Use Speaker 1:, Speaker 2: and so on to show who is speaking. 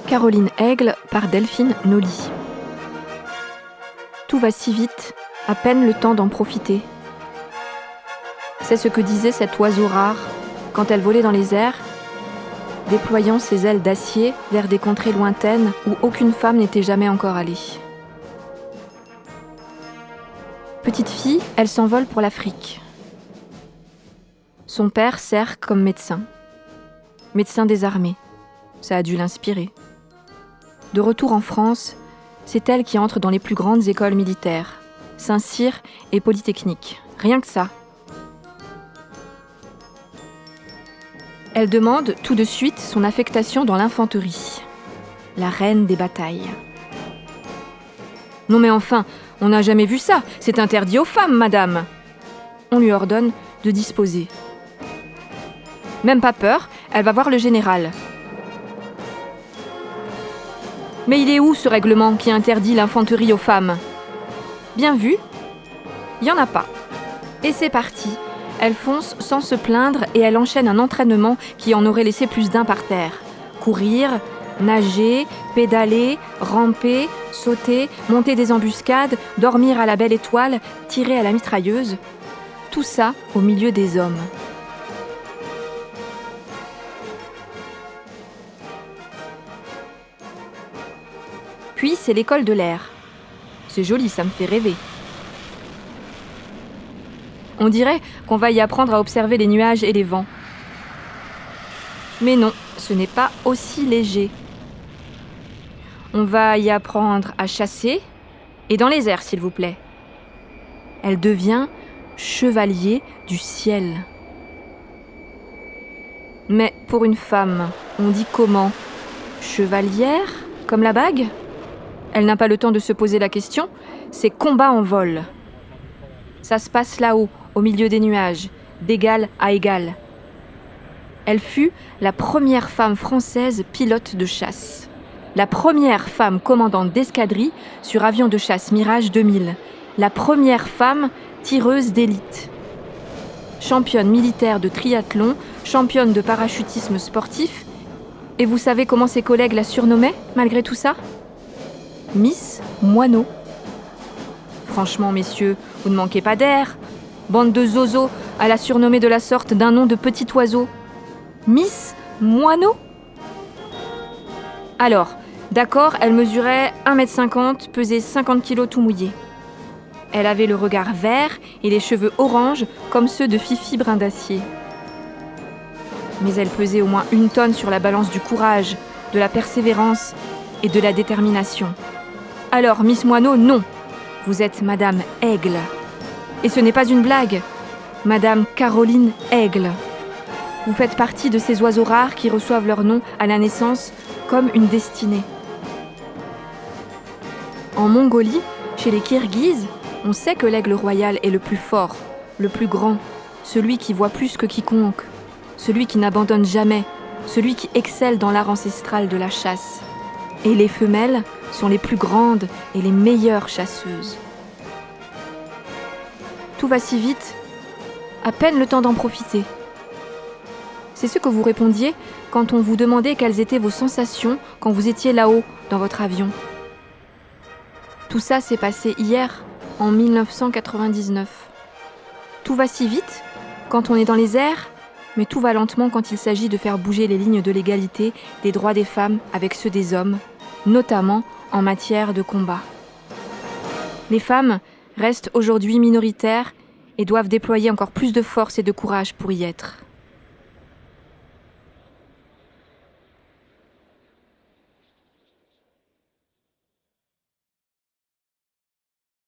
Speaker 1: Caroline Aigle par Delphine Nolly. Tout va si vite, à peine le temps d'en profiter. C'est ce que disait cet oiseau rare quand elle volait dans les airs, déployant ses ailes d'acier vers des contrées lointaines où aucune femme n'était jamais encore allée. Petite fille, elle s'envole pour l'Afrique. Son père sert comme médecin des armées. Ça a dû l'inspirer. De retour en France, c'est elle qui entre dans les plus grandes écoles militaires, Saint-Cyr et Polytechnique. Rien que ça. Elle demande tout de suite son affectation dans l'infanterie, la reine des batailles. Non mais enfin, on n'a jamais vu ça, c'est interdit aux femmes, madame. On lui ordonne de disposer. Même pas peur, elle va voir le général. Mais il est où ce règlement qui interdit l'infanterie aux femmes ? Bien vu, il n'y en a pas. Et c'est parti. Elle fonce sans se plaindre et elle enchaîne un entraînement qui en aurait laissé plus d'un par terre. Courir, nager, pédaler, ramper, sauter, monter des embuscades, dormir à la belle étoile, tirer à la mitrailleuse. Tout ça au milieu des hommes. Puis c'est l'école de l'air. C'est joli, ça me fait rêver. On dirait qu'on va y apprendre à observer les nuages et les vents. Mais non, ce n'est pas aussi léger. On va y apprendre à chasser, et dans les airs, s'il vous plaît. Elle devient chevalier du ciel. Mais pour une femme, on dit comment ? Chevalière, comme la bague ? Elle n'a pas le temps de se poser la question, c'est combat en vol. Ça se passe là-haut, au milieu des nuages, d'égal à égal. Elle fut la première femme française pilote de chasse. La première femme commandante d'escadrille sur avion de chasse Mirage 2000. La première femme tireuse d'élite. Championne militaire de triathlon, championne de parachutisme sportif. Et vous savez comment ses collègues la surnommaient, malgré tout ça ? Miss Moineau. Franchement, messieurs, vous ne manquez pas d'air. Bande de zozos à la surnommer de la sorte d'un nom de petit oiseau. Miss Moineau ? Alors, d'accord, elle mesurait 1,50 m, pesait 50 kg tout mouillé. Elle avait le regard vert et les cheveux orange comme ceux de Fifi Brin d'Acier. Mais elle pesait au moins 1 tonne sur la balance du courage, de la persévérance et de la détermination. Alors, Miss Moineau, non. Vous êtes Madame Aigle. Et ce n'est pas une blague. Madame Caroline Aigle. Vous faites partie de ces oiseaux rares qui reçoivent leur nom à la naissance comme une destinée. En Mongolie, chez les Kirghizes, on sait que l'aigle royal est le plus fort, le plus grand, celui qui voit plus que quiconque, celui qui n'abandonne jamais, celui qui excelle dans l'art ancestral de la chasse. Et les femelles sont les plus grandes et les meilleures chasseuses. Tout va si vite, à peine le temps d'en profiter. C'est ce que vous répondiez quand on vous demandait quelles étaient vos sensations quand vous étiez là-haut dans votre avion. Tout ça s'est passé hier, en 1999. Tout va si vite quand on est dans les airs, mais tout va lentement quand il s'agit de faire bouger les lignes de l'égalité des droits des femmes avec ceux des hommes, notamment en matière de combat. Les femmes restent aujourd'hui minoritaires et doivent déployer encore plus de force et de courage pour y être.